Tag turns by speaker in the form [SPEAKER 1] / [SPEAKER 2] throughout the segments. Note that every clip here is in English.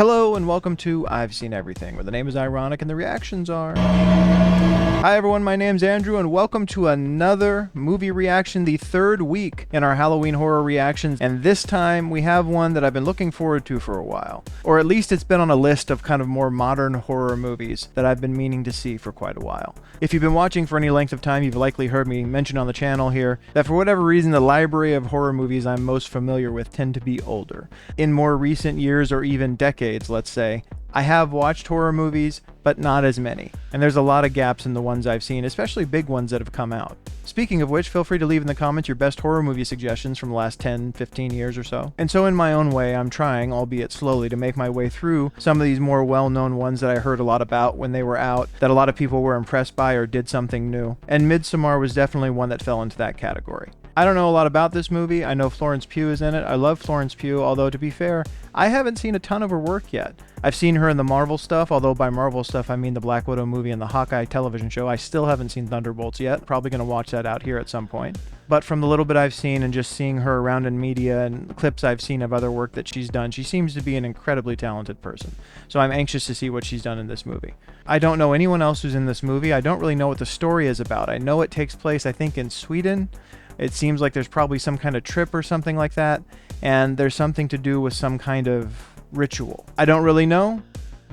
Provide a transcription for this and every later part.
[SPEAKER 1] Hello and welcome to I've Seen Everything, where the name is ironic and the reactions are... Hi everyone, my name's Andrew and welcome to another movie reaction, the third week in our Halloween horror reactions, and this time we have one that I've been looking forward to for a while. Or at least it's been on a list of kind of more modern horror movies that I've been meaning to see for quite a while. If you've been watching for any length of time, you've likely heard me mention on the channel here that for whatever reason the library of horror movies I'm most familiar with tend to be older. In more recent years or even decades, let's say, I have watched horror movies, but not as many. And there's a lot of gaps in the ones I've seen, especially big ones that have come out. Speaking of which, feel free to leave in the comments your best horror movie suggestions from the last 10, 15 years or so. And so in my own way, I'm trying, albeit slowly, to make my way through some of these more well-known ones that I heard a lot about when they were out, that a lot of people were impressed by or did something new. And Midsommar was definitely one that fell into that category. I don't know a lot about this movie. I know Florence Pugh is in it. I love Florence Pugh, although to be fair, I haven't seen a ton of her work yet. I've seen her in the Marvel stuff, although by Marvel stuff I mean the Black Widow movie and the Hawkeye television show. I still haven't seen Thunderbolts yet. Probably going to watch that out here at some point. But from the little bit I've seen and just seeing her around in media and clips I've seen of other work that she's done, she seems to be an incredibly talented person. So I'm anxious to see what she's done in this movie. I don't know anyone else who's in this movie. I don't really know what the story is about. I know it takes place, I think, in Sweden. It seems like there's probably some kind of trip or something like that, and there's something to do with some kind of ritual. I don't really know,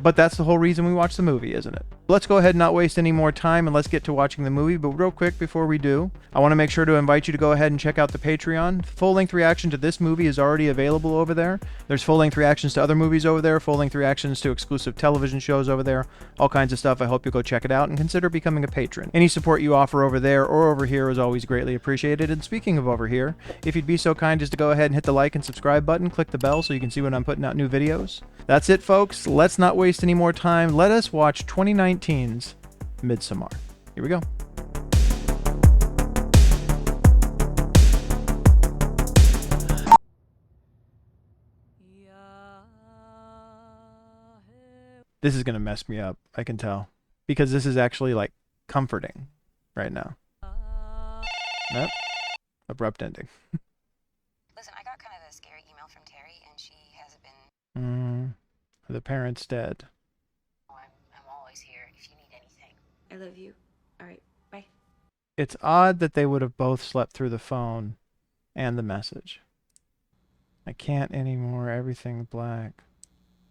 [SPEAKER 1] but that's the whole reason we watch the movie, isn't it? Let's go ahead and not waste any more time and let's get to watching the movie. But real quick before we do, I want to make sure to invite you to go ahead and check out the Patreon. Full-length reaction to this movie is already available over there. There's full-length reactions to other movies over there, full-length reactions to exclusive television shows over there, all kinds of stuff. I hope you'll go check it out and consider becoming a patron. Any support you offer over there or over here is always greatly appreciated. And speaking of over here, if you'd be so kind as to go ahead and hit the like and subscribe button, click the bell so you can see when I'm putting out new videos. That's it, folks. Let's not waste any more time. Let us watch 2019's Midsommar. Here we go. This is gonna mess me up, I can tell, because this is actually like comforting right now. Nope. Abrupt ending.
[SPEAKER 2] Listen, I got kind of a scary email from Terry, and she hasn't been...
[SPEAKER 1] The parent's dead.
[SPEAKER 2] I'm always here if you need anything. I love you. All right, bye.
[SPEAKER 1] It's odd that they would have both slept through the phone and the message. I can't anymore. Everything's black.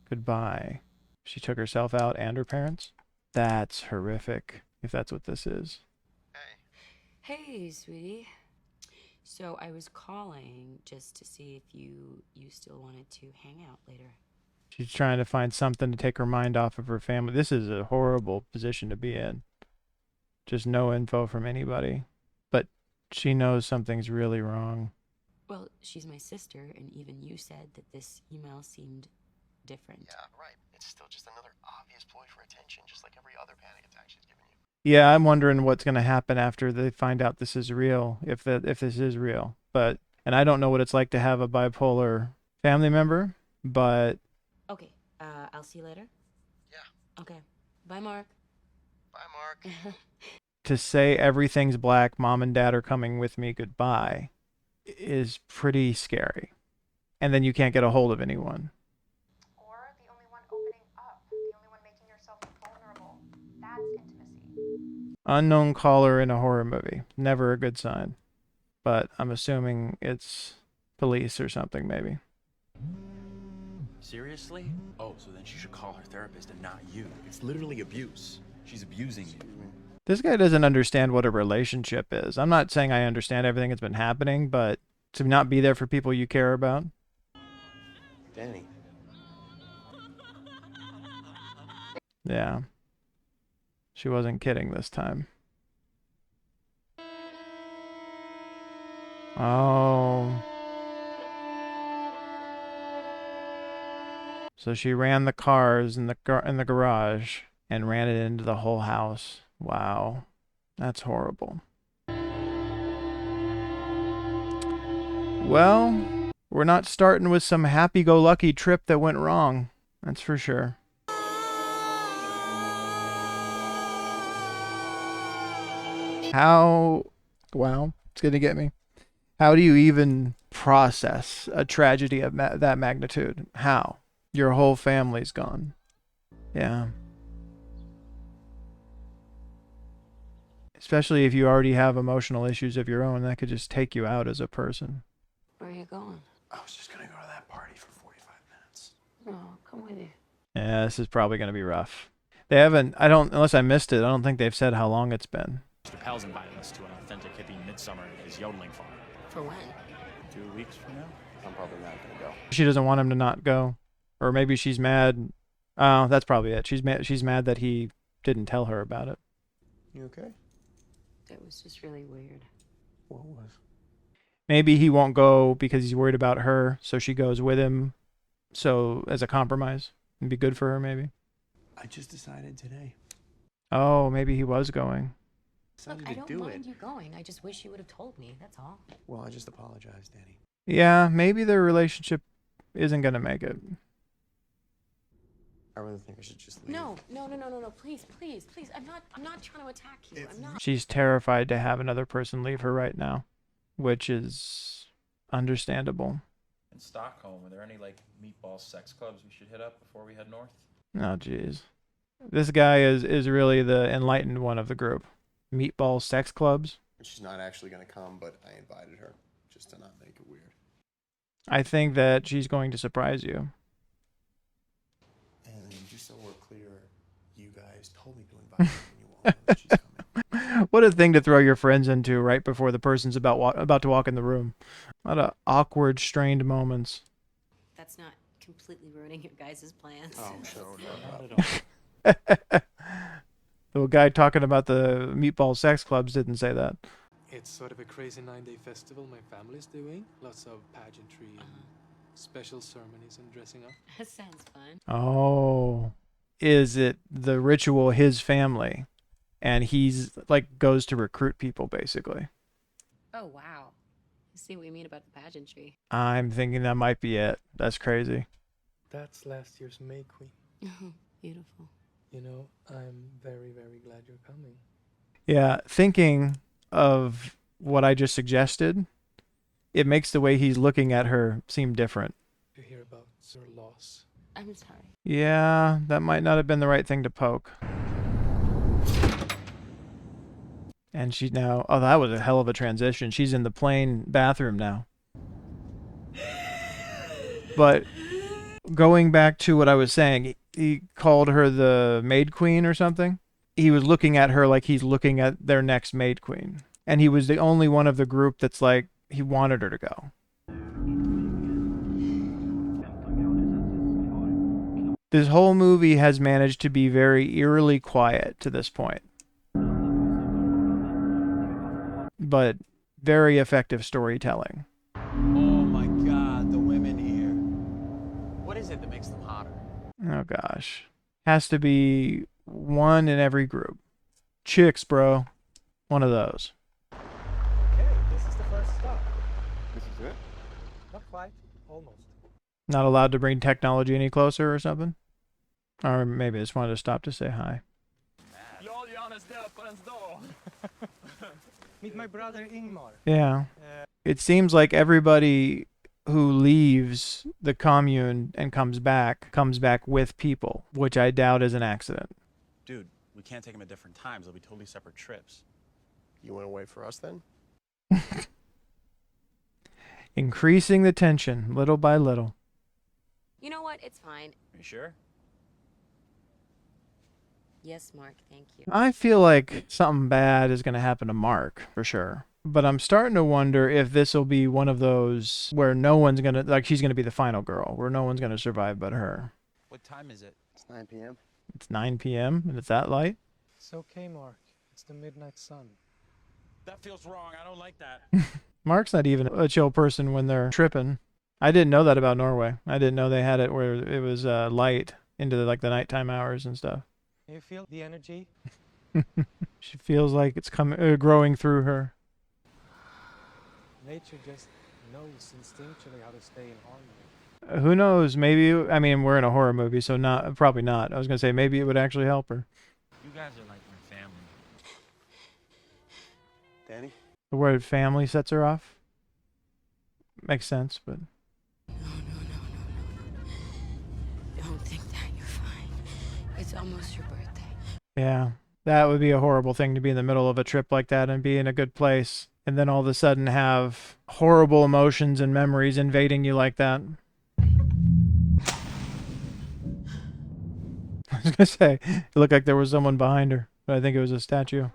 [SPEAKER 1] Goodbye. She took herself out and her parents? That's horrific, if that's what this is.
[SPEAKER 2] Hey, sweetie. So I was calling just to see if you still wanted to hang out later.
[SPEAKER 1] She's trying to find something to take her mind off of her family. This is a horrible position to be in. Just no info from anybody. But she knows something's really wrong.
[SPEAKER 2] Well, she's my sister, and even you said that this email seemed different.
[SPEAKER 3] Yeah, right. It's still just another obvious ploy for attention, just like every other panic attack she's given you.
[SPEAKER 1] Yeah, I'm wondering what's going to happen after they find out this is real, if this is real. And I don't know what it's like to have a bipolar family member, but...
[SPEAKER 2] Okay, I'll see you later?
[SPEAKER 3] Yeah.
[SPEAKER 2] Okay. Bye, Mark.
[SPEAKER 3] Bye, Mark.
[SPEAKER 1] To say everything's black, mom and dad are coming with me, goodbye, is pretty scary. And then you can't get a hold of anyone.
[SPEAKER 4] Or the only one opening up, the only one making yourself vulnerable. That's intimacy.
[SPEAKER 1] Unknown caller in a horror movie. Never a good sign. But I'm assuming it's police or something, maybe.
[SPEAKER 5] Seriously? Oh, so then she should call her therapist and not you. It's literally abuse. She's abusing you.
[SPEAKER 1] This guy doesn't understand what a relationship is. I'm not saying I understand everything that's been happening, but to not be there for people you care about.
[SPEAKER 3] Danny.
[SPEAKER 1] Yeah. She wasn't kidding this time. Oh. So she ran the cars in the garage and ran it into the whole house. Wow. That's horrible. Well, we're not starting with some happy-go-lucky trip that went wrong. That's for sure. Wow, it's gonna get me. How do you even process a tragedy of that magnitude? How? Your whole family's gone. Yeah. Especially if you already have emotional issues of your own, that could just take you out as a person.
[SPEAKER 2] Where are you going?
[SPEAKER 3] I was just gonna go to that party for 45 minutes.
[SPEAKER 2] No, come with you.
[SPEAKER 1] Yeah, this is probably going to be rough. They haven't, unless I missed it, I don't think they've said how long it's been.
[SPEAKER 5] Mr. Pal's inviting us to an authentic hippie Midsommar at his yodeling farm.
[SPEAKER 2] For when?
[SPEAKER 5] 2 weeks from now?
[SPEAKER 3] I'm probably not gonna go.
[SPEAKER 1] She doesn't want him to not go. Or maybe she's mad. Oh, that's probably it. She's mad that he didn't tell her about it.
[SPEAKER 3] You okay?
[SPEAKER 2] That was just really weird.
[SPEAKER 3] What was?
[SPEAKER 1] Maybe he won't go because he's worried about her, so she goes with him. So, as a compromise. It'd be good for her, maybe.
[SPEAKER 3] I just decided today.
[SPEAKER 1] Oh, maybe he was going.
[SPEAKER 2] Look, I don't mind you going. I just wish you would have told me. That's all.
[SPEAKER 3] Well, I just apologize, Danny.
[SPEAKER 1] Yeah, maybe their relationship isn't going to make it.
[SPEAKER 3] I really think I should just leave.
[SPEAKER 2] No. Please. I'm not trying to attack you. I'm not.
[SPEAKER 1] She's terrified to have another person leave her right now, which is understandable.
[SPEAKER 6] In Stockholm, are there any like meatball sex clubs we should hit up before we head north?
[SPEAKER 1] Oh, jeez. This guy is really the enlightened one of the group. Meatball sex clubs.
[SPEAKER 3] She's not actually gonna come, but I invited her just to not make it weird.
[SPEAKER 1] I think that she's going to surprise you.
[SPEAKER 3] And just so we're clear, you guys told me to invite her and you all know that she's coming.
[SPEAKER 1] What a thing to throw your friends into right before the person's about to walk in the room. A lot of awkward, strained moments.
[SPEAKER 2] That's not completely ruining your guys' plans.
[SPEAKER 3] Oh, sure, no, not at all.
[SPEAKER 1] The guy talking about the meatball sex clubs didn't say that.
[SPEAKER 7] It's sort of a crazy 9-day festival my family's doing. Lots of pageantry and special ceremonies and dressing up.
[SPEAKER 2] That sounds fun.
[SPEAKER 1] Oh. Is it the ritual his family? And he's like goes to recruit people basically.
[SPEAKER 2] Oh, wow. I see what you mean about the pageantry.
[SPEAKER 1] I'm thinking that might be it. That's crazy.
[SPEAKER 7] That's last year's May Queen.
[SPEAKER 2] Oh, beautiful.
[SPEAKER 7] You know, I'm very, very glad you're coming.
[SPEAKER 1] Yeah, thinking of what I just suggested, it makes the way he's looking at her seem different.
[SPEAKER 7] To hear about her loss.
[SPEAKER 2] I'm sorry.
[SPEAKER 1] Yeah, that might not have been the right thing to poke. And she's now, oh, that was a hell of a transition. She's in the plain bathroom now. But going back to what I was saying, he called her the maid queen or something. He was looking at her like he's looking at their next maid queen. And he was the only one of the group that's like, he wanted her to go. This whole movie has managed to be very eerily quiet to this point. But very effective storytelling.
[SPEAKER 5] Oh my god, the women here. What is it that makes them hotter?
[SPEAKER 1] Oh gosh. Has to be one in every group. Chicks, bro. One of those.
[SPEAKER 7] Okay, this is the first stop.
[SPEAKER 3] This is it?
[SPEAKER 7] Not quite, almost.
[SPEAKER 1] Not allowed to bring technology any closer or something? Or maybe I just wanted to stop to say hi.
[SPEAKER 7] Meet my brother Ingmar.
[SPEAKER 1] Yeah. It seems like everybody who leaves the commune and comes back with people, which I doubt is an accident.
[SPEAKER 5] Dude, we can't take them at different times. They'll be totally separate trips.
[SPEAKER 3] You wanna wait for us then?
[SPEAKER 1] Increasing the tension little by little.
[SPEAKER 2] You know what? It's fine.
[SPEAKER 5] Are you sure?
[SPEAKER 2] Yes, Mark, thank you.
[SPEAKER 1] I feel like something bad is going to happen to Mark, for sure. But I'm starting to wonder if this will be one of those where no one's going to, like she's going to be the final girl, where no one's going to survive but her.
[SPEAKER 5] What time is it?
[SPEAKER 3] It's 9 p.m.
[SPEAKER 1] It's 9 p.m. and it's that light?
[SPEAKER 7] It's okay, Mark. It's the midnight sun.
[SPEAKER 5] That feels wrong. I don't like that.
[SPEAKER 1] Mark's not even a chill person when they're tripping. I didn't know that about Norway. I didn't know they had it where it was light into the nighttime hours and stuff.
[SPEAKER 7] You feel the energy?
[SPEAKER 1] She feels like it's growing through her.
[SPEAKER 7] Nature just knows instinctually how to stay in harmony.
[SPEAKER 1] Who knows? Maybe, I mean, we're in a horror movie, so probably not. I was going to say maybe it would actually help her.
[SPEAKER 5] You guys are like my family.
[SPEAKER 3] Danny?
[SPEAKER 1] The word family sets her off. Makes sense, but...
[SPEAKER 2] almost your birthday.
[SPEAKER 1] Yeah, that would be a horrible thing to be in the middle of a trip like that and be in a good place, and then all of a sudden have horrible emotions and memories invading you like that. I was gonna say, it looked like there was someone behind her, but I think it was a statue.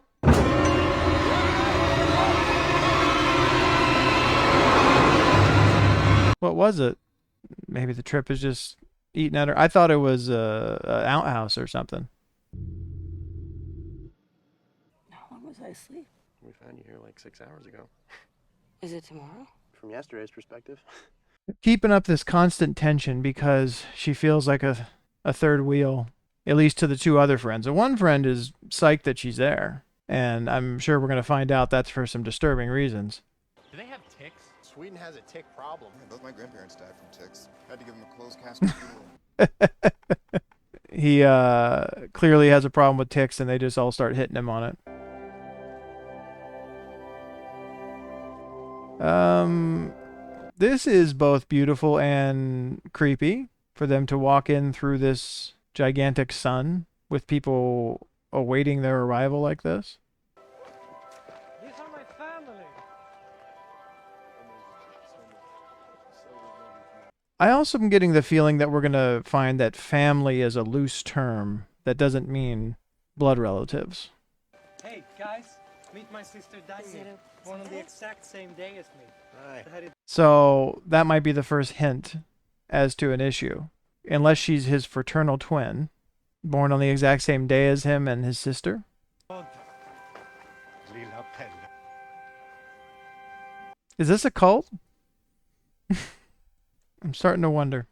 [SPEAKER 1] What was it? Maybe the trip is just eating at her. I thought it was a outhouse or something.
[SPEAKER 2] How long was I asleep?
[SPEAKER 3] We found you here like 6 hours ago.
[SPEAKER 2] Is it tomorrow?
[SPEAKER 3] From yesterday's perspective.
[SPEAKER 1] Keeping up this constant tension because she feels like a third wheel, at least to the two other friends. The one friend is psyched that she's there, and I'm sure we're going to find out that's for some disturbing reasons.
[SPEAKER 6] Do they have ticks?
[SPEAKER 3] Sweden has a tick problem.
[SPEAKER 8] Yeah, both my grandparents died from ticks. Had to give them a closed casket funeral.
[SPEAKER 1] He clearly has a problem with ticks, and they just all start hitting him on it. This is both beautiful and creepy for them to walk in through this gigantic sun with people awaiting their arrival like this.
[SPEAKER 9] These are my family.
[SPEAKER 1] I also am getting the feeling that we're going to find that family is a loose term that doesn't mean blood relatives.
[SPEAKER 9] Hey guys, meet my sister Dagny, born on the exact same day as me.
[SPEAKER 3] Hi.
[SPEAKER 1] So that might be the first hint as to an issue. Unless she's his fraternal twin, born on the exact same day as him and his sister. Is this a cult? I'm starting to wonder.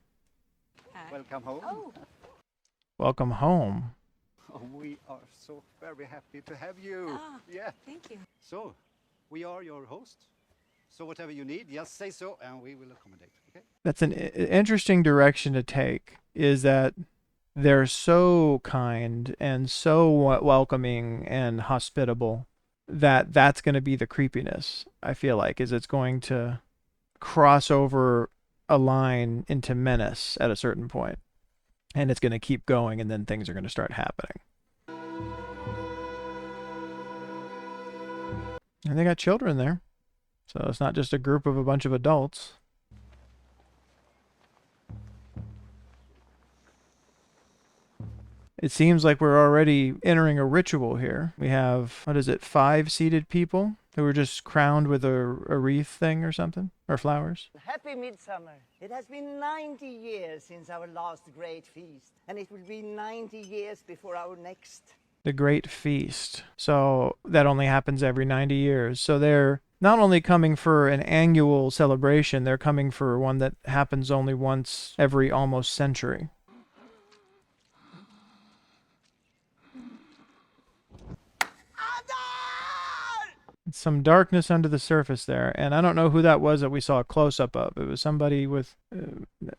[SPEAKER 10] Welcome home.
[SPEAKER 2] Oh.
[SPEAKER 1] Welcome home.
[SPEAKER 10] Oh, we are so very happy to have you. Yeah.
[SPEAKER 2] Thank you.
[SPEAKER 10] So, we are your hosts. So whatever you need, just say so and we will accommodate, okay?
[SPEAKER 1] That's an interesting direction to take, is that they're so kind and so welcoming and hospitable that that's going to be the creepiness, I feel like, is it's going to cross over a line into menace at a certain point. And it's going to keep going, and then things are going to start happening. And they got children there. So it's not just a group of a bunch of adults. It seems like we're already entering a ritual here. We have, 5 seated people who were just crowned with a wreath thing or something, or flowers.
[SPEAKER 11] Happy Midsommar. It has been 90 years since our last great feast, and it will be 90 years before our next.
[SPEAKER 1] The Great Feast. So that only happens every 90 years. So they're not only coming for an annual celebration, they're coming for one that happens only once every almost century. Some darkness under the surface there, and I don't know who that was that we saw a close-up of. It was somebody with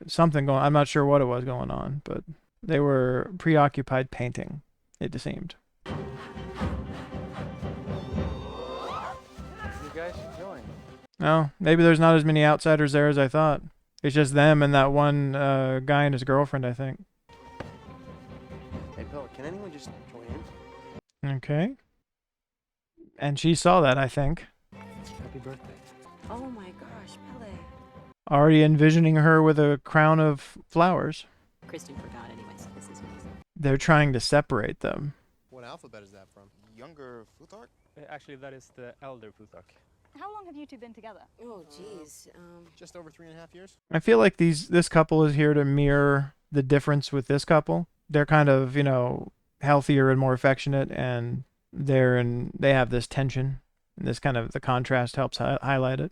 [SPEAKER 1] something going on. I'm not sure what it was going on, but they were preoccupied painting, it seemed.
[SPEAKER 9] You guys should join.
[SPEAKER 1] No, maybe there's not as many outsiders there as I thought. It's just them and that one guy and his girlfriend, I think.
[SPEAKER 3] Hey, Bill, can anyone just join in?
[SPEAKER 1] Okay. And she saw that, I think.
[SPEAKER 9] Happy birthday.
[SPEAKER 2] Oh my gosh, Pele.
[SPEAKER 1] Already envisioning her with a crown of flowers.
[SPEAKER 2] Kristen forgot anyway, so this is amazing.
[SPEAKER 1] They're trying to separate them.
[SPEAKER 3] What alphabet is that from?
[SPEAKER 8] Younger Futhark?
[SPEAKER 9] Actually, that is the elder Plutarch.
[SPEAKER 4] How long have you two been together?
[SPEAKER 2] Oh, jeez.
[SPEAKER 3] Just over 3.5 years.
[SPEAKER 1] I feel like this couple is here to mirror the difference with this couple. They're kind of, healthier and more affectionate, and they have this tension, and this kind of the contrast helps highlight it.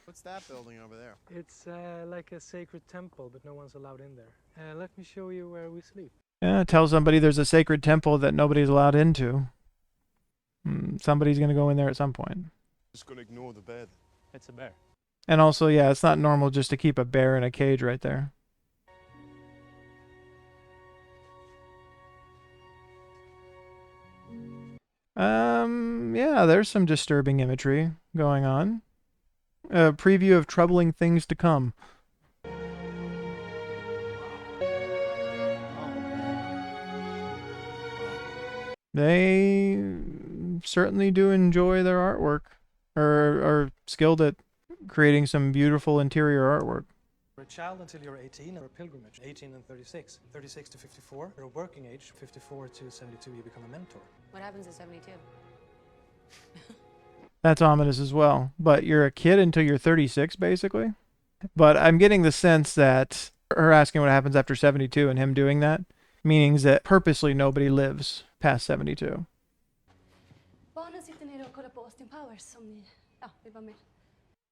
[SPEAKER 3] What's that building over there?
[SPEAKER 9] It's like a sacred temple, but no one's allowed in there. Let me show you where we sleep.
[SPEAKER 1] Yeah, tell somebody there's a sacred temple that nobody's allowed into. Somebody's going to go in there at some point.
[SPEAKER 8] Just gonna ignore the bed.
[SPEAKER 9] It's a bear.
[SPEAKER 1] And also, yeah, it's not normal just to keep a bear in a cage right there. Yeah, there's some disturbing imagery going on. A preview of troubling things to come. They certainly do enjoy their artwork, or are skilled at creating some beautiful interior artwork.
[SPEAKER 12] You're a child until you're 18, or a pilgrimage, 18 and 36. 36 to 54, you're a working age. 54 to 72, you become a mentor.
[SPEAKER 2] What happens at 72?
[SPEAKER 1] That's ominous as well. But you're a kid until you're 36, basically. But I'm getting the sense that her asking what happens after 72 and him doing that, means that purposely nobody lives past 72.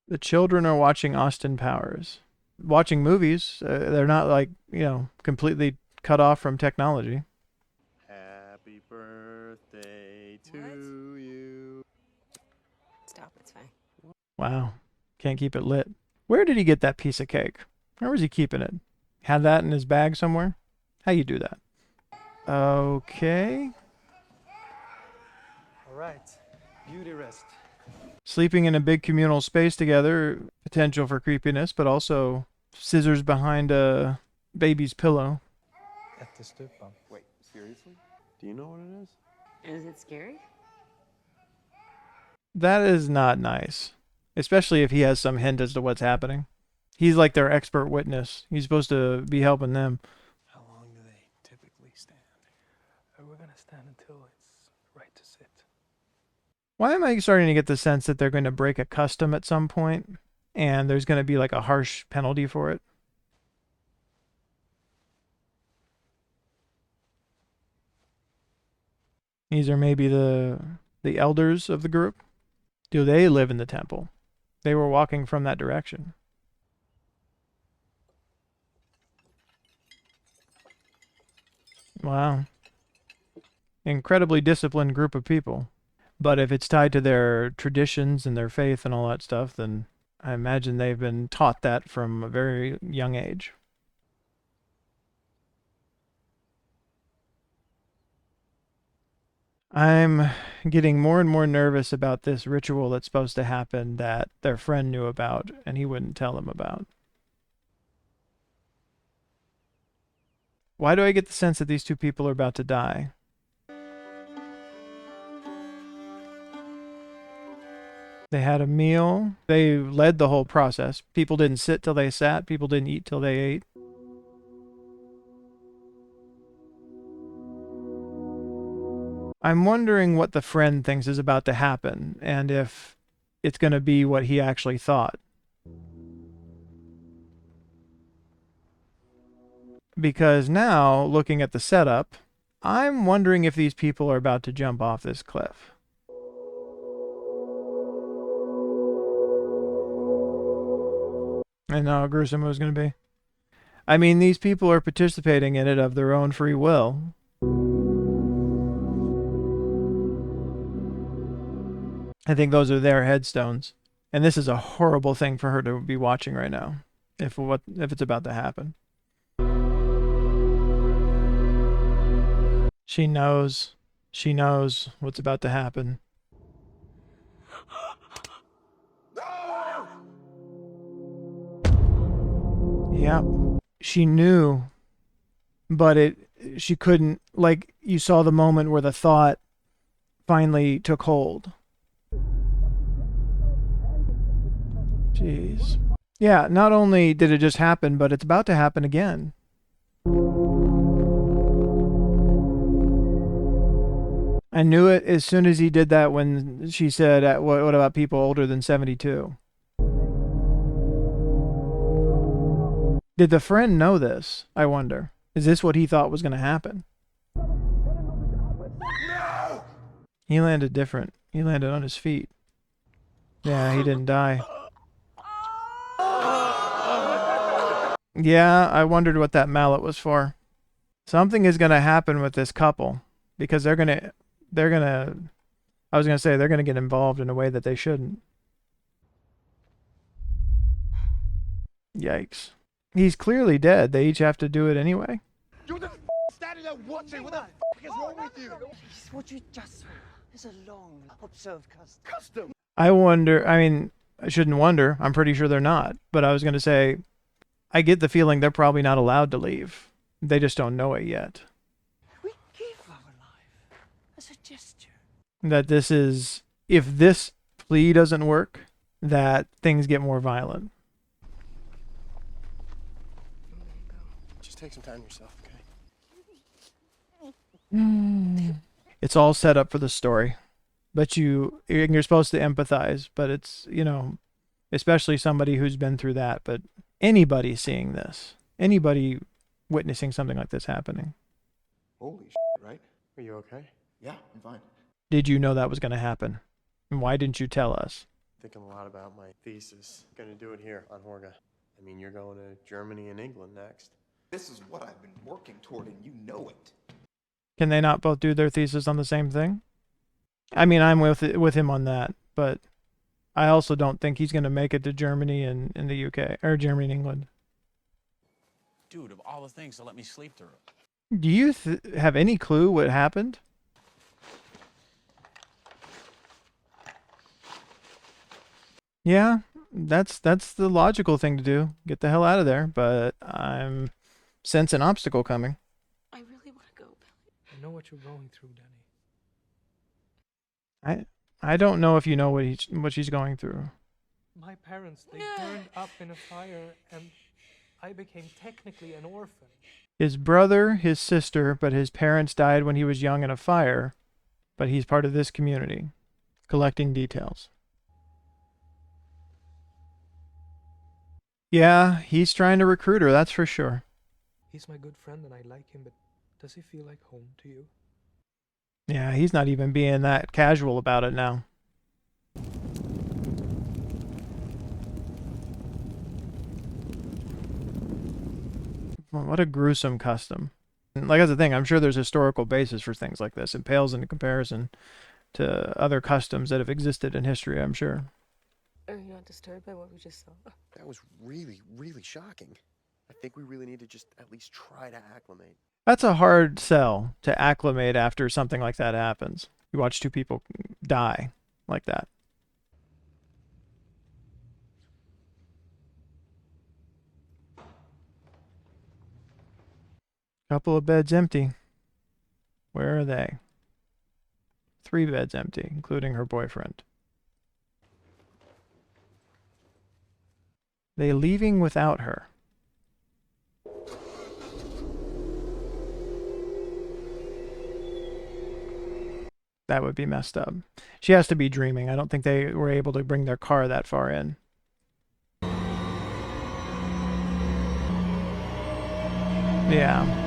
[SPEAKER 1] The children are watching Austin Powers. Watching movies. They're not like, completely cut off from technology.
[SPEAKER 3] Happy birthday to you.
[SPEAKER 2] Stop, it's fine.
[SPEAKER 1] Wow. Can't keep it lit. Where did he get that piece of cake? Where was he keeping it? Had that in his bag somewhere? How you do that? Okay.
[SPEAKER 12] All right, beauty rest.
[SPEAKER 1] Sleeping in a big communal space together, potential for creepiness, but also scissors behind a baby's pillow.
[SPEAKER 3] Wait, seriously? Do you know what it is?
[SPEAKER 2] Is it scary?
[SPEAKER 1] That is not nice, especially if he has some hint as to what's happening. He's like their expert witness. He's supposed to be helping them.
[SPEAKER 7] How long do they typically stand? We're gonna stand until it's right to sit.
[SPEAKER 1] Why am I starting to get the sense that they're going to break a custom at some point, and there's going to be like a harsh penalty for it? These are maybe the elders of the group. Do they live in the temple? They were walking from that direction. Wow. Incredibly disciplined group of people. But if it's tied to their traditions and their faith and all that stuff, then I imagine they've been taught that from a very young age. I'm getting more and more nervous about this ritual that's supposed to happen that their friend knew about and he wouldn't tell them about. Why do I get the sense that these two people are about to die? They had a meal. They led the whole process. People didn't sit till they sat. People didn't eat till they ate. I'm wondering what the friend thinks is about to happen and if it's going to be what he actually thought. Because now, looking at the setup, I'm wondering if these people are about to jump off this cliff. I know how gruesome it was going to be. I mean, these people are participating in it of their own free will. I think those are their headstones. And this is a horrible thing for her to be watching right now, if it's about to happen. She knows what's about to happen. Yep. She knew, but she couldn't, like, you saw the moment where the thought finally took hold. Jeez. Yeah, not only did it just happen, but it's about to happen again. I knew it as soon as he did that when she said, what about people older than 72? Did the friend know this, I wonder? Is this what he thought was going to happen? No! He landed different. He landed on his feet. Yeah, he didn't die. Yeah, I wondered what that mallet was for. Something is going to happen with this couple because they're going to get involved in a way that they shouldn't. Yikes. He's clearly dead. They each have to do it anyway.
[SPEAKER 8] You're the standing there watching. What the is wrong with you?
[SPEAKER 11] What you just saw is a long observed custom.
[SPEAKER 1] I wonder, I mean, I shouldn't wonder. I'm pretty sure they're not. But I was going to say, I get the feeling they're probably not allowed to leave. They just don't know it yet.
[SPEAKER 11] We give our life as a
[SPEAKER 1] That this is, if this plea doesn't work, that things get more violent.
[SPEAKER 3] Just take some time yourself, okay?
[SPEAKER 1] It's all set up for the story, but you're supposed to empathize, but it's, especially somebody who's been through that, but anybody seeing this, anybody witnessing something like this happening.
[SPEAKER 3] Holy shit, right? Are you okay?
[SPEAKER 8] Yeah, I'm fine.
[SPEAKER 1] Did you know that was going to happen? And why didn't you tell us?
[SPEAKER 3] Thinking a lot about my thesis. Gonna do it here on Horga. I mean, you're going to Germany and England next.
[SPEAKER 8] This is what I've been working toward, and you know it.
[SPEAKER 1] Can they not both do their thesis on the same thing? I mean, I'm with him on that, but I also don't think he's going to make it to Germany and in the UK, or Germany and England.
[SPEAKER 5] Dude, of all the things to let me sleep through.
[SPEAKER 1] Do you have any clue what happened? Yeah, that's the logical thing to do. Get the hell out of there, but I'm sense an obstacle coming.
[SPEAKER 2] I really want to go, Billy.
[SPEAKER 12] I know what you're going through, Danny.
[SPEAKER 1] I don't know if you know what she's going through.
[SPEAKER 12] My parents, they burned up in a fire, and I became technically an orphan.
[SPEAKER 1] His brother, his sister, but his parents died when he was young in a fire, but he's part of this community. Collecting details. Yeah, he's trying to recruit her, that's for sure.
[SPEAKER 12] He's my good friend and I like him, but does he feel like home to you?
[SPEAKER 1] Yeah, he's not even being that casual about it now. Well, what a gruesome custom. And like, that's the thing, I'm sure there's historical basis for things like this. It pales into comparison to other customs that have existed in history, I'm sure.
[SPEAKER 2] Are you not disturbed by what we just saw?
[SPEAKER 3] That was really, really shocking. I think we really need to just at least try to acclimate.
[SPEAKER 1] That's a hard sell, to acclimate after something like that happens. You watch two people die like that. Couple of beds empty. Where are they? 3 beds empty, including her boyfriend. They leaving without her. That would be messed up. She has to be dreaming. I don't think they were able to bring their car that far in. Yeah.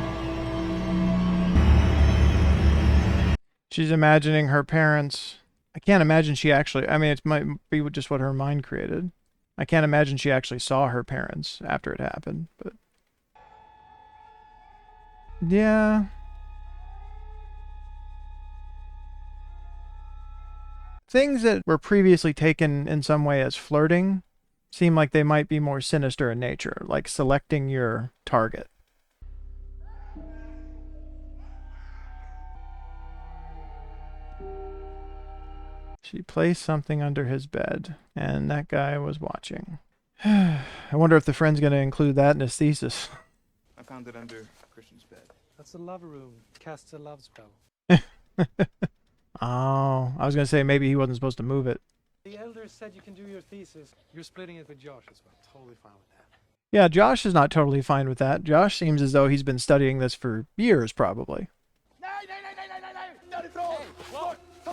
[SPEAKER 1] She's imagining her parents. I can't imagine she actually, I mean, it might be just what her mind created. I can't imagine she actually saw her parents after it happened, but yeah. Things that were previously taken in some way as flirting seem like they might be more sinister in nature, like selecting your target. She placed something under his bed, and that guy was watching. I wonder if the friend's going to include that in his thesis.
[SPEAKER 8] I found it under Christian's bed.
[SPEAKER 12] That's a love room. Casts a love spell.
[SPEAKER 1] Oh, I was going to say maybe he wasn't supposed to move it.
[SPEAKER 12] The elders said you can do your thesis. You're splitting it with Josh as well.
[SPEAKER 3] Totally fine with that.
[SPEAKER 1] Yeah, Josh is not totally fine with that. Josh seems as though he's been studying this for years, probably.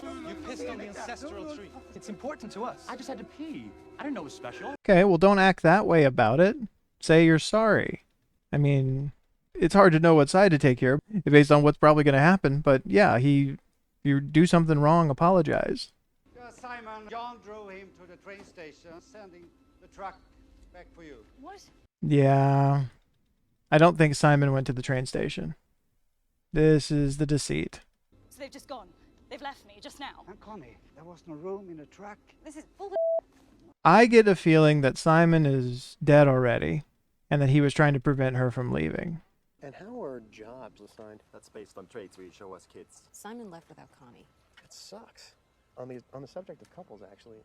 [SPEAKER 12] You pissed on the ancestral tree. It's important to us.
[SPEAKER 5] I just had to pee. I didn't know it was special.
[SPEAKER 1] Okay, well, don't act that way about it. Say you're sorry. I mean, it's hard to know what side to take here based on what's probably going to happen, but yeah, if you do something wrong, apologize.
[SPEAKER 10] Simon, John drove him to the train station, sending the truck back for you.
[SPEAKER 2] What?
[SPEAKER 1] Yeah, I don't think Simon went to the train station. This is the deceit.
[SPEAKER 13] So they've just gone. They've left me just now.
[SPEAKER 10] And Connie, there was no room in the truck.
[SPEAKER 13] This is full.
[SPEAKER 1] I get a feeling that Simon is dead already, and that he was trying to prevent her from leaving.
[SPEAKER 3] And how are jobs assigned?
[SPEAKER 14] That's based on traits we show us kids.
[SPEAKER 2] Simon left without Connie.
[SPEAKER 3] It sucks. On the subject of couples, actually,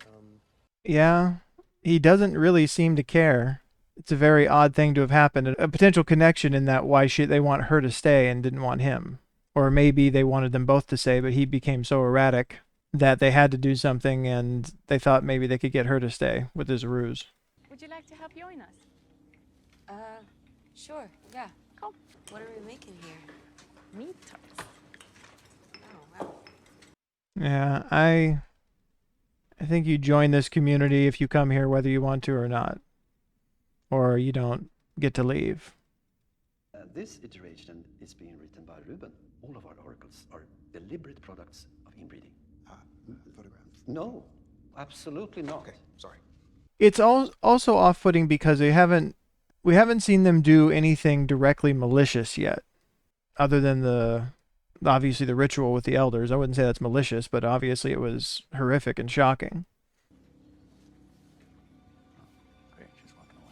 [SPEAKER 1] Yeah, he doesn't really seem to care. It's a very odd thing to have happened. A potential connection in that why they want her to stay and didn't want him. Or maybe they wanted them both to stay, but he became so erratic that they had to do something, and they thought maybe they could get her to stay with this ruse.
[SPEAKER 13] Would you like to help join us?
[SPEAKER 2] Sure, yeah. Come. What are we making here?
[SPEAKER 13] Meat toast.
[SPEAKER 2] Oh, wow.
[SPEAKER 1] Yeah, I think you join this community if you come here whether you want to or not. Or you don't get to leave.
[SPEAKER 15] This iteration is being written by Ruben. All of our oracles are deliberate products of inbreeding.
[SPEAKER 3] Photographs?
[SPEAKER 15] No, absolutely not.
[SPEAKER 3] Okay, sorry.
[SPEAKER 1] It's also off-putting because we haven't seen them do anything directly malicious yet, other than obviously the ritual with the elders. I wouldn't say that's malicious, but obviously it was horrific and shocking.
[SPEAKER 5] Great, she's walking away.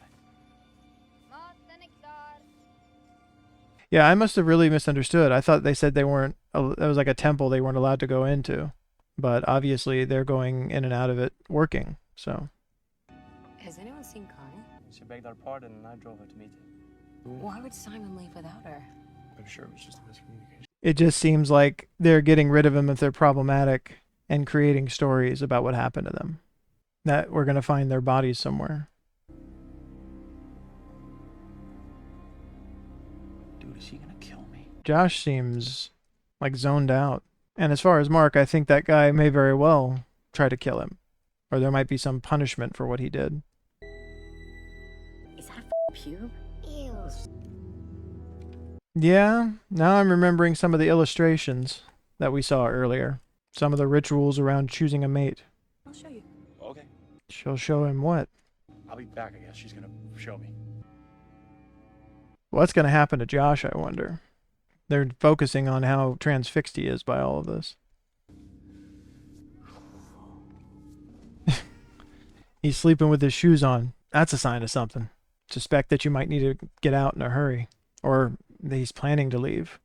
[SPEAKER 1] Yeah, I must have really misunderstood. I thought they said they weren't, it was like a temple they weren't allowed to go into. But obviously they're going in and out of it working, so.
[SPEAKER 2] Has anyone seen Connie?
[SPEAKER 6] She begged our pardon and I drove her to meet you.
[SPEAKER 2] Why would Simon leave without her?
[SPEAKER 3] I'm sure it was just a miscommunication.
[SPEAKER 1] It just seems like they're getting rid of them if they're problematic and creating stories about what happened to them. That we're going to find their bodies somewhere.
[SPEAKER 5] Dude, is he gonna kill me?
[SPEAKER 1] Josh seems like zoned out. And as far as Mark, I think that guy may very well try to kill him. Or there might be some punishment for what he did.
[SPEAKER 2] Is that a pube? Ew.
[SPEAKER 1] Yeah, now I'm remembering some of the illustrations that we saw earlier. Some of the rituals around choosing a mate.
[SPEAKER 2] I'll show you.
[SPEAKER 5] Okay.
[SPEAKER 1] She'll show him what?
[SPEAKER 5] I'll be back, I guess. She's gonna show me.
[SPEAKER 1] What's going to happen to Josh, I wonder? They're focusing on how transfixed he is by all of this. He's sleeping with his shoes on. That's a sign of something. Suspect that you might need to get out in a hurry. Or that he's planning to leave.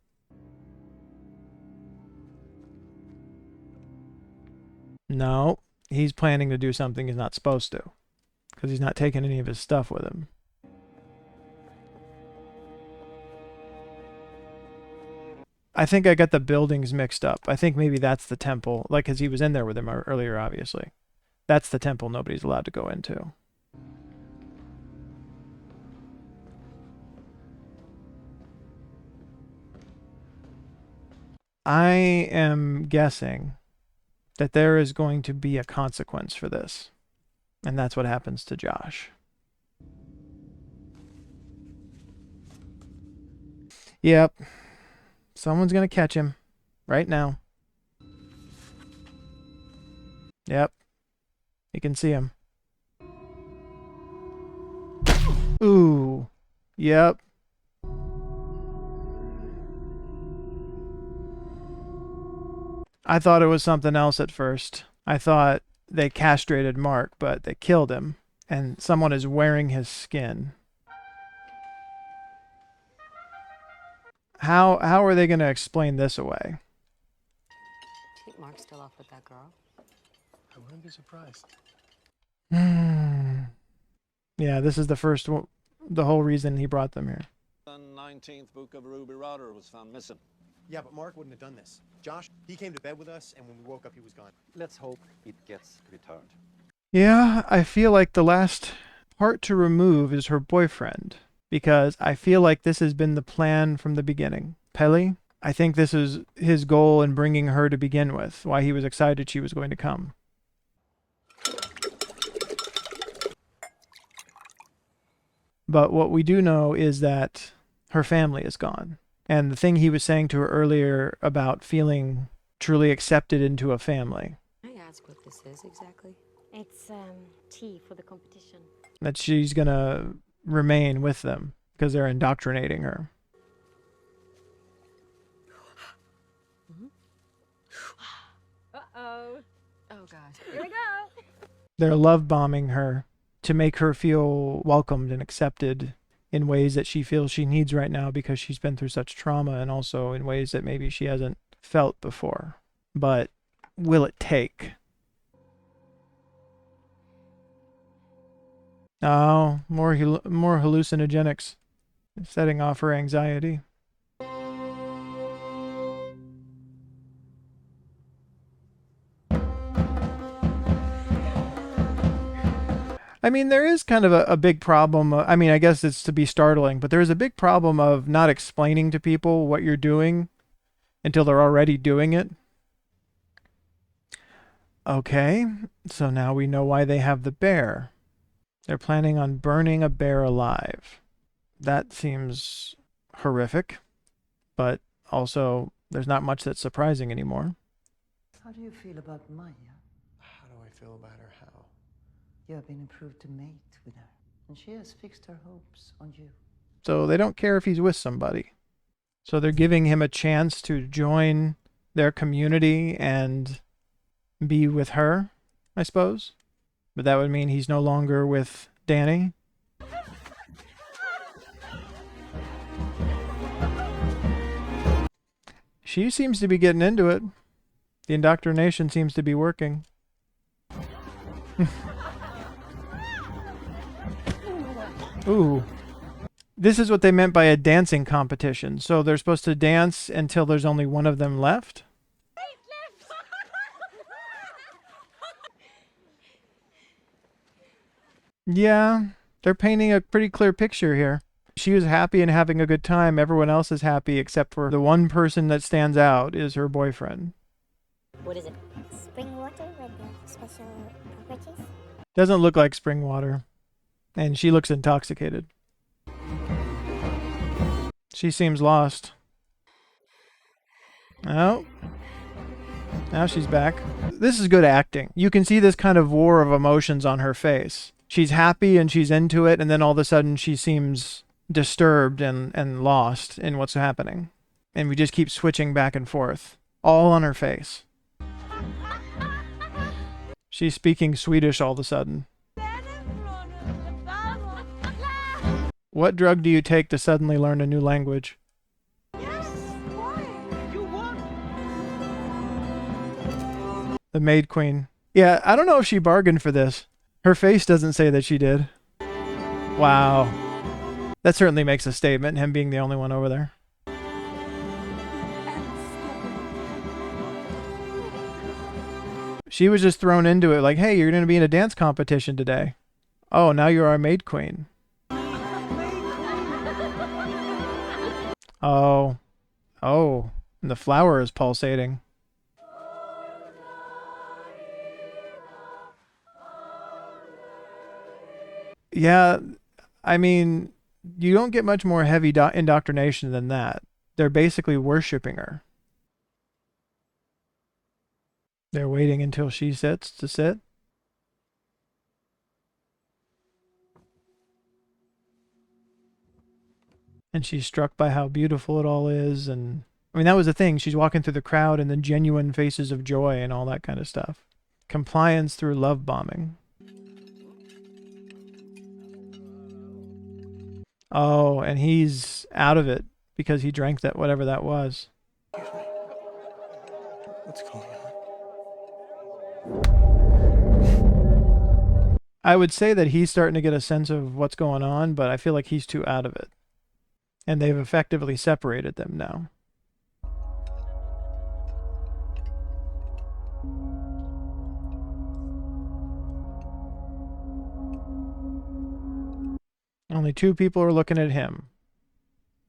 [SPEAKER 1] No, he's planning to do something he's not supposed to. Because he's not taking any of his stuff with him. I think I got the buildings mixed up. I think maybe that's the temple. Like, because he was in there with him earlier, obviously. That's the temple nobody's allowed to go into. I am guessing that there is going to be a consequence for this. And that's what happens to Josh. Yep. Someone's going to catch him right now. Yep. You can see him. Ooh. Yep. I thought it was something else at first. I thought they castrated Mark, but they killed him. And someone is wearing his skin. How are they going to explain this away?
[SPEAKER 2] Do you think Mark's still off with that girl?
[SPEAKER 3] I wouldn't be surprised.
[SPEAKER 1] Yeah, this is the whole reason he brought them here.
[SPEAKER 16] The 19th book of Ruby Rodder was found missing.
[SPEAKER 3] Yeah, but Mark wouldn't have done this. Josh, he came to bed with us, and when we woke up, he was gone.
[SPEAKER 15] Let's hope it gets returned.
[SPEAKER 1] Yeah, I feel like the last part to remove is her boyfriend. Because I feel like this has been the plan from the beginning. Peli, I think this is his goal in bringing her to begin with. Why he was excited she was going to come. But what we do know is that her family is gone. And the thing he was saying to her earlier about feeling truly accepted into a family.
[SPEAKER 2] Can I ask what this is exactly?
[SPEAKER 17] It's tea for the competition.
[SPEAKER 1] That she's going to remain with them because they're indoctrinating her.
[SPEAKER 17] Uh-oh.
[SPEAKER 2] Oh, God.
[SPEAKER 17] Here we go.
[SPEAKER 1] They're love bombing her to make her feel welcomed and accepted in ways that she feels she needs right now because she's been through such trauma, and also in ways that maybe she hasn't felt before. But will it take? Oh, more hallucinogenics, setting off her anxiety. I mean, there is kind of a big problem. I mean, I guess it's to be startling, but there is a big problem of not explaining to people what you're doing until they're already doing it. Okay, so now we know why they have the bear. They're planning on burning a bear alive. That seems horrific, but also there's not much that's surprising anymore.
[SPEAKER 11] How do you feel about Maya?
[SPEAKER 3] How do I feel about her? How?
[SPEAKER 11] You have been approved to mate with her, and she has fixed her hopes on you.
[SPEAKER 1] So they don't care if he's with somebody. So they're giving him a chance to join their community and be with her, I suppose. But that would mean he's no longer with Danny. She seems to be getting into it. The indoctrination seems to be working. Ooh. This is what they meant by a dancing competition. So they're supposed to dance until there's only one of them left? Yeah, they're painting a pretty clear picture here. She was happy and having a good time. Everyone else is happy except for the one person that stands out is her boyfriend.
[SPEAKER 18] What is it? Spring water with the special properties.
[SPEAKER 1] Doesn't look like spring water. And she looks intoxicated. She seems lost. Oh. Now she's back. This is good acting. You can see this kind of war of emotions on her face. She's happy and she's into it, and then all of a sudden she seems disturbed and lost in what's happening. And we just keep switching back and forth. All on her face. She's speaking Swedish all of a sudden. What drug do you take to suddenly learn a new language? The Maid Queen. Yeah, I don't know if she bargained for this. Her face doesn't say that she did. Wow. That certainly makes a statement, him being the only one over there. She was just thrown into it like, hey, you're going to be in a dance competition today. Oh, now you're our Maid Queen. Oh. Oh. And the flower is pulsating. Yeah, I mean, you don't get much more heavy indoctrination than that. They're basically worshiping her. They're waiting until she sits to sit. And she's struck by how beautiful it all is. And I mean, that was the thing. She's walking through the crowd and the genuine faces of joy and all that kind of stuff. Compliance through love bombing. Oh, and he's out of it because he drank that, whatever that was.
[SPEAKER 3] Excuse me. What's going on?
[SPEAKER 1] I would say that he's starting to get a sense of what's going on, but I feel like he's too out of it. And they've effectively separated them now. Only two people are looking at him.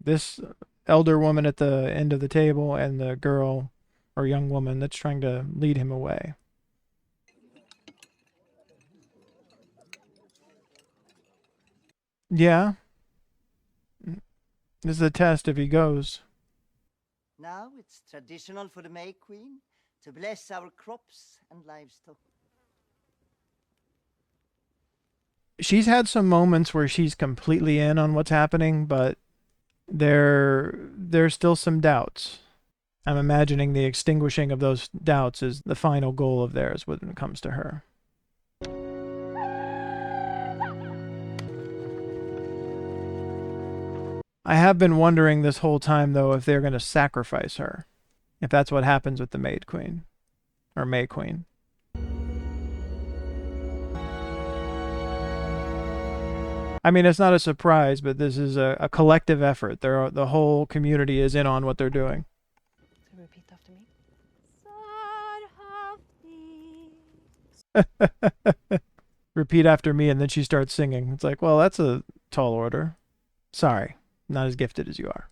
[SPEAKER 1] This elder woman at the end of the table and the girl or young woman that's trying to lead him away. Yeah. This is a test if he goes.
[SPEAKER 11] Now it's traditional for the May Queen to bless our crops and livestock.
[SPEAKER 1] She's had some moments where she's completely in on what's happening, but there's still some doubts. I'm imagining the extinguishing of those doubts is the final goal of theirs when it comes to her. I have been wondering this whole time, though, if they're going to sacrifice her. If that's what happens with the Maid Queen. Or May Queen. I mean, it's not a surprise, but this is a collective effort. The whole community is in on what they're doing.
[SPEAKER 13] So repeat after me.
[SPEAKER 1] repeat after me, and then she starts singing. It's like, well, that's a tall order. Sorry, not as gifted as you are.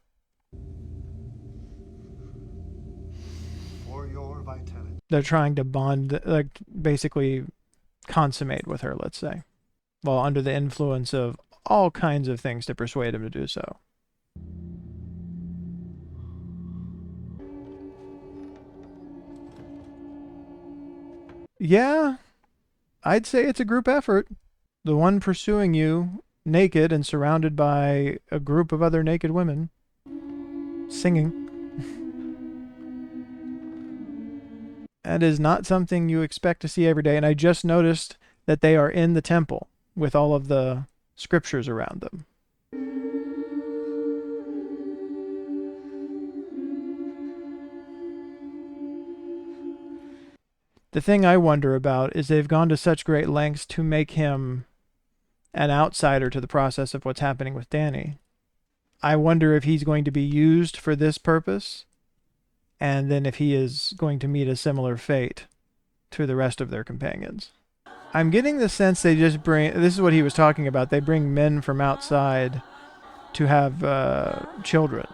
[SPEAKER 10] For your vitality.
[SPEAKER 1] They're trying to bond, like, basically consummate with her, let's say, while under the influence of all kinds of things to persuade him to do so. Yeah, I'd say it's a group effort. The one pursuing you, naked and surrounded by a group of other naked women, singing. That is not something you expect to see every day, and I just noticed that they are in the temple with all of the scriptures around them. The thing I wonder about is they've gone to such great lengths to make him an outsider to the process of what's happening with Danny. I wonder if he's going to be used for this purpose, and then if he is going to meet a similar fate to the rest of their companions. I'm getting the sense they just bring, this is what he was talking about, they bring men from outside to have children,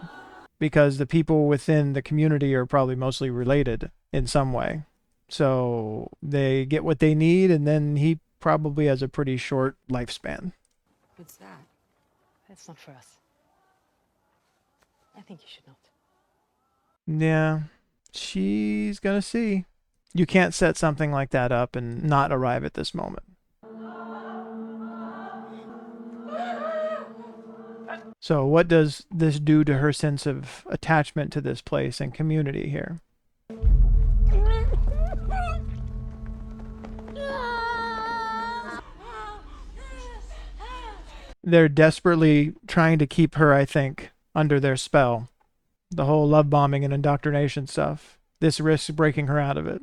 [SPEAKER 1] because the people within the community are probably mostly related in some way. So they get what they need, and then he probably has a pretty short lifespan.
[SPEAKER 2] What's that?
[SPEAKER 13] That's not for us. I think you should not.
[SPEAKER 1] Yeah, she's gonna see. You can't set something like that up and not arrive at this moment. So what does this do to her sense of attachment to this place and community here? They're desperately trying to keep her, I think, under their spell. The whole love bombing and indoctrination stuff. This risks breaking her out of it.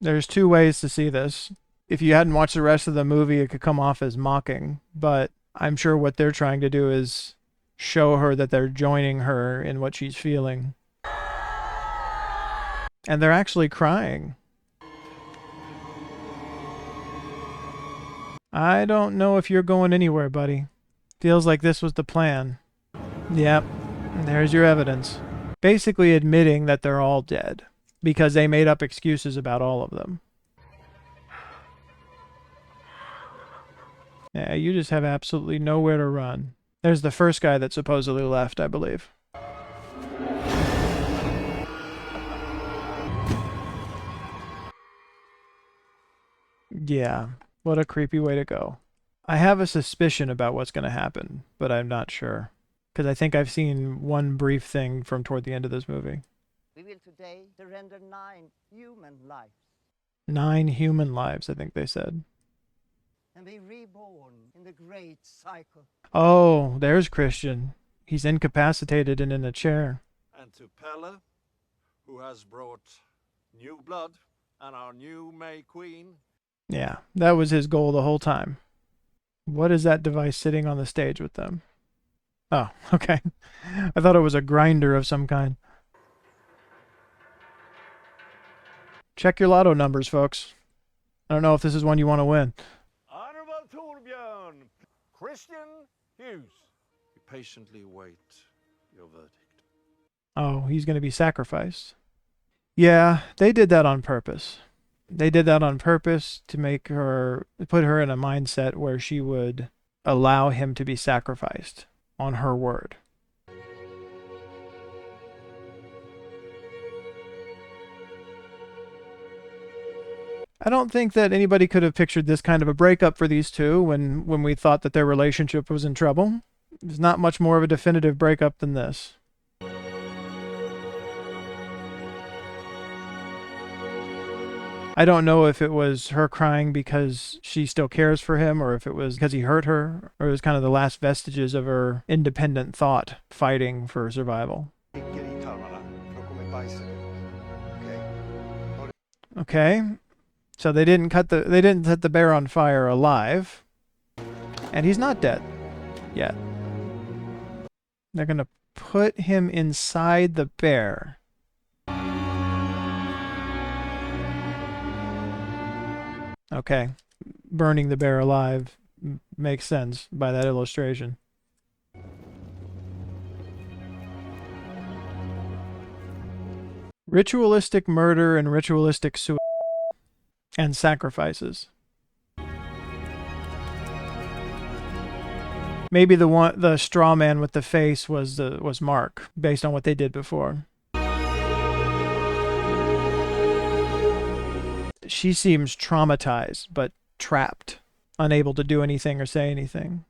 [SPEAKER 1] There's two ways to see this. If you hadn't watched the rest of the movie, it could come off as mocking, but I'm sure what they're trying to do is show her that they're joining her in what she's feeling. And they're actually crying. I don't know if you're going anywhere, buddy. Feels like this was the plan. Yep, there's your evidence. Basically admitting that they're all dead, because they made up excuses about all of them. Yeah, you just have absolutely nowhere to run. There's the first guy that supposedly left, I believe. Yeah, what a creepy way to go. I have a suspicion about what's going to happen, but I'm not sure. Because I think I've seen one brief thing from toward the end of this movie.
[SPEAKER 11] We will today surrender 9 human lives
[SPEAKER 1] 9 human lives, I think they said.
[SPEAKER 11] and be reborn in the great cycle.
[SPEAKER 1] Oh, there's Christian. He's incapacitated and in a chair.
[SPEAKER 16] And to Pelle, who has brought new blood and our new May Queen.
[SPEAKER 1] Yeah, that was his goal the whole time. What is that device sitting on the stage with them? Oh, okay. I thought it was a grinder of some kind. Check your lotto numbers, folks. I don't know if this is one you want to win.
[SPEAKER 16] Honorable Torbjörn, Christian Hughes. We patiently wait your verdict.
[SPEAKER 1] Oh, he's going to be sacrificed. Yeah, they did that on purpose. They did that on purpose to make her, put her in a mindset where she would allow him to be sacrificed on her word. I don't think that anybody could have pictured this kind of a breakup for these two when we thought that their relationship was in trouble. There's not much more of a definitive breakup than this. I don't know if it was her crying because she still cares for him, or if it was because he hurt her, or it was kind of the last vestiges of her independent thought fighting for survival. Okay. So they didn't set the bear on fire alive. And he's not dead yet. They're going to put him inside the bear. Okay. Burning the bear alive makes sense by that illustration. Ritualistic murder and ritualistic suicide and sacrifices. Maybe the straw man with the face was Mark, based on what they did before. She seems traumatized, but trapped, unable to do anything or say anything.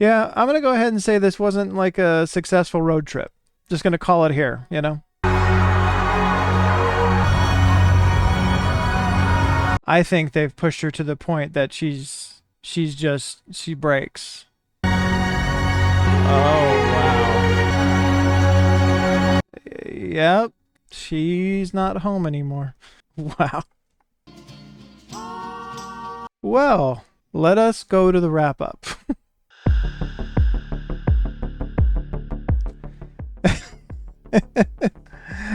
[SPEAKER 1] Yeah, I'm going to go ahead and say this wasn't like a successful road trip. Just going to call it here, you know? I think they've pushed her to the point that she breaks. Oh, wow. Yep, she's not home anymore. Wow. Well, let us go to the wrap-up.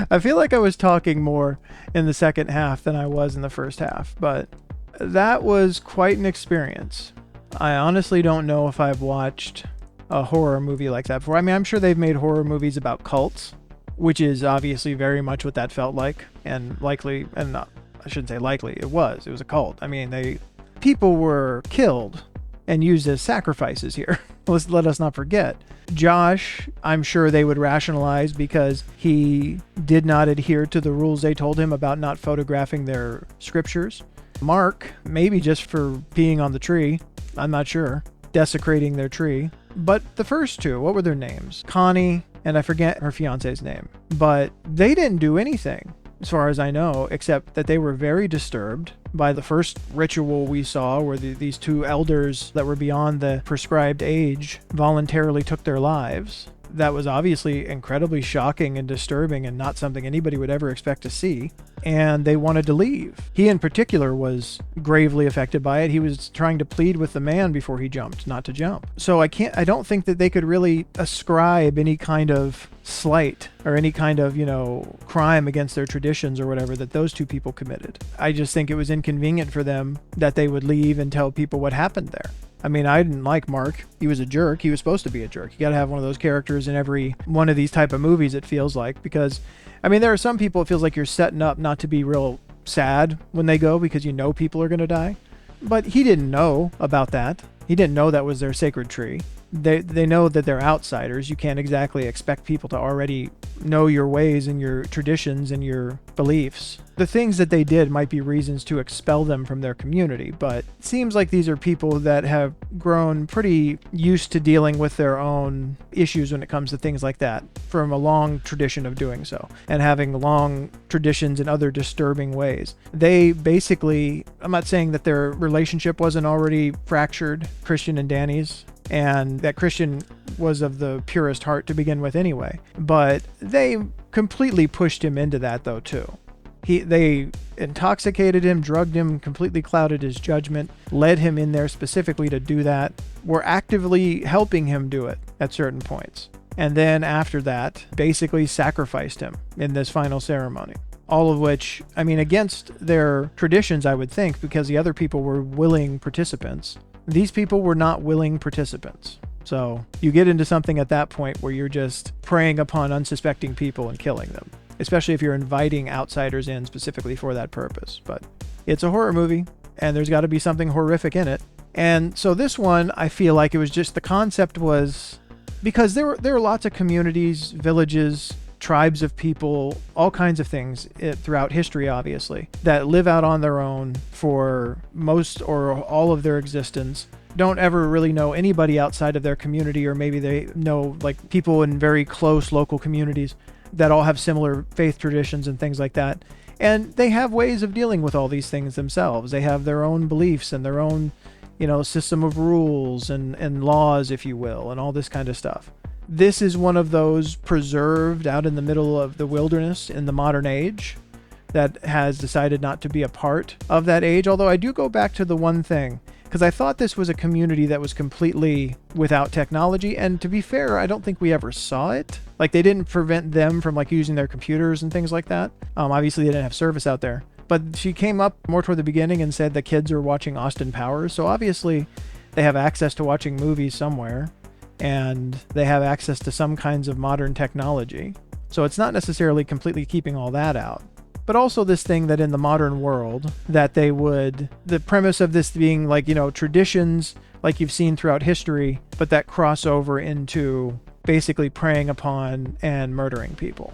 [SPEAKER 1] I feel like I was talking more in the second half than I was in the first half, but that was quite an experience. I honestly don't know if I've watched a horror movie like that before. I mean, I'm sure they've made horror movies about cults, which is obviously very much what that felt like, and likely, and not, I shouldn't say likely, it was a cult. I mean, people were killed and used as sacrifices here. Let us not forget. Josh, I'm sure they would rationalize because he did not adhere to the rules they told him about not photographing their scriptures. Mark, maybe just for peeing on the tree, I'm not sure, desecrating their tree. But the first two, what were their names? Connie, and I forget her fiance's name. But they didn't do anything, as far as I know, except that they were very disturbed by the first ritual we saw, where these two elders that were beyond the prescribed age voluntarily took their lives. That was obviously incredibly shocking and disturbing and not something anybody would ever expect to see. And they wanted to leave. He in particular was gravely affected by it. He was trying to plead with the man before he jumped, not to jump. So I don't think that they could really ascribe any kind of slight or any kind of, crime against their traditions or whatever that those two people committed. I just think it was inconvenient for them that they would leave and tell people what happened there. I mean, I didn't like Mark. He was a jerk. He was supposed to be a jerk. You got to have one of those characters in every one of these type of movies, it feels like, because, I mean, there are some people it feels like you're setting up not to be real sad when they go because you know people are going to die. But he didn't know about that. He didn't know that was their sacred tree. They know that they're outsiders. You can't exactly expect people to already know your ways and your traditions and your beliefs. The things that they did might be reasons to expel them from their community, but it seems like these are people that have grown pretty used to dealing with their own issues when it comes to things like that, from a long tradition of doing so, and having long traditions in other disturbing ways. They basically, I'm not saying that their relationship wasn't already fractured, Christian and Danny's, and that Christian was of the purest heart to begin with anyway, but they completely pushed him into that though too. They intoxicated him, drugged him, completely clouded his judgment, led him in there specifically to do that, were actively helping him do it at certain points. And then after that, basically sacrificed him in this final ceremony. All of which, I mean, against their traditions, I would think, because the other people were willing participants. These people were not willing participants. So you get into something at that point where you're just preying upon unsuspecting people and killing them, especially if you're inviting outsiders in specifically for that purpose. But it's a horror movie, and there's got to be something horrific in it. And so this one, I feel like it was just, the concept was, because there were lots of communities, villages, tribes of people, all kinds of things throughout history, obviously, that live out on their own for most or all of their existence, don't ever really know anybody outside of their community, or maybe they know like people in very close local communities that all have similar faith traditions and things like that. And they have ways of dealing with all these things themselves. They have their own beliefs and their own, system of rules and laws, if you will, and all this kind of stuff. This is one of those preserved out in the middle of the wilderness in the modern age, that has decided not to be a part of that age. Although I do go back to the one thing, because I thought this was a community that was completely without technology. And to be fair, I don't think we ever saw it. Like, they didn't prevent them from like using their computers and things like that. Obviously they didn't have service out there. But she came up more toward the beginning and said the kids are watching Austin Powers. So obviously they have access to watching movies somewhere, and they have access to some kinds of modern technology. So it's not necessarily completely keeping all that out. But also this thing that in the modern world, that they would, the premise of this being like, you know, traditions like you've seen throughout history, but that cross over into basically preying upon and murdering people,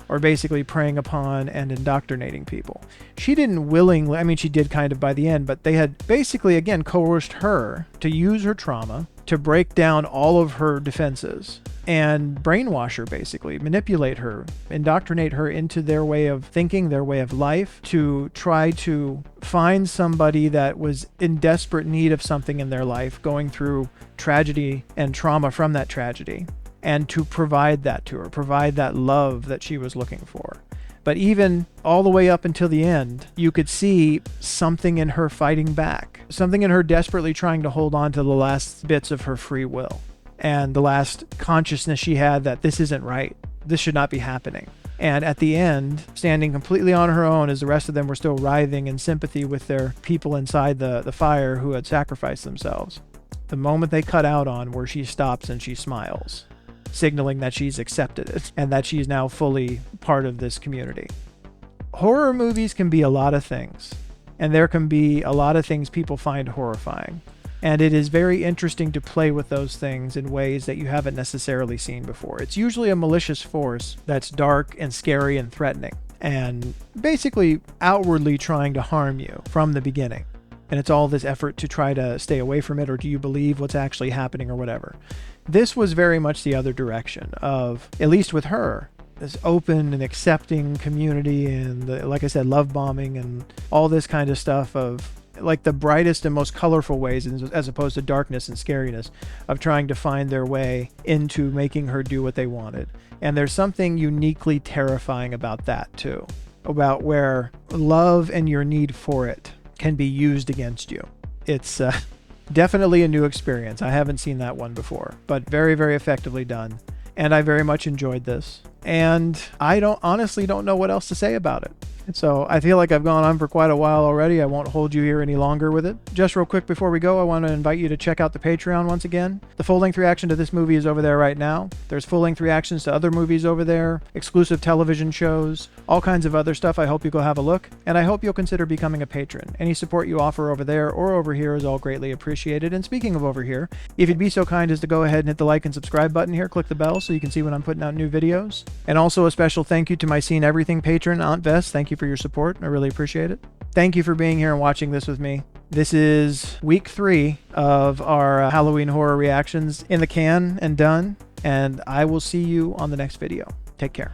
[SPEAKER 1] or basically preying upon and indoctrinating people. She didn't willingly, I mean, she did kind of by the end, but they had basically, again, coerced her to use her trauma to break down all of her defenses and brainwash her, basically, manipulate her, indoctrinate her into their way of thinking, their way of life, to try to find somebody that was in desperate need of something in their life, going through tragedy and trauma from that tragedy, and to provide that to her, provide that love that she was looking for. But even all the way up until the end, you could see something in her fighting back, something in her desperately trying to hold on to the last bits of her free will, and the last consciousness she had that this isn't right, this should not be happening. And at the end, standing completely on her own as the rest of them were still writhing in sympathy with their people inside the fire who had sacrificed themselves. The moment they cut out on where she stops and she smiles, signaling that she's accepted it and that she's now fully part of this community. Horror movies can be a lot of things, and there can be a lot of things people find horrifying. And it is very interesting to play with those things in ways that you haven't necessarily seen before. It's usually a malicious force that's dark and scary and threatening, and basically outwardly trying to harm you from the beginning. And it's all this effort to try to stay away from it, or do you believe what's actually happening or whatever. This was very much the other direction of, at least with her, this open and accepting community, and like I said, love bombing and all this kind of stuff of like the brightest and most colorful ways, as opposed to darkness and scariness, of trying to find their way into making her do what they wanted. And there's something uniquely terrifying about that too, about where love and your need for it can be used against you. It's definitely a new experience. I haven't seen that one before, but very, very effectively done. And I very much enjoyed this. And I honestly don't know what else to say about it. So I feel like I've gone on for quite a while already. I won't hold you here any longer with it. Just real quick before we go, I want to invite you to check out the Patreon once again. The full-length reaction to this movie is over there right now. There's full-length reactions to other movies over there, exclusive television shows, all kinds of other stuff. I hope you go have a look, and I hope you'll consider becoming a patron. Any support you offer over there or over here is all greatly appreciated. And speaking of over here, if you'd be so kind as to go ahead and hit the like and subscribe button here, click the bell so you can see when I'm putting out new videos. And also a special thank you to my Seen Everything patron, Aunt Vess. Thank you for your support. I really appreciate it. Thank you for being here and watching this with me. This is week 3 of our Halloween horror reactions in the can and done. And I will see you on the next video. Take care.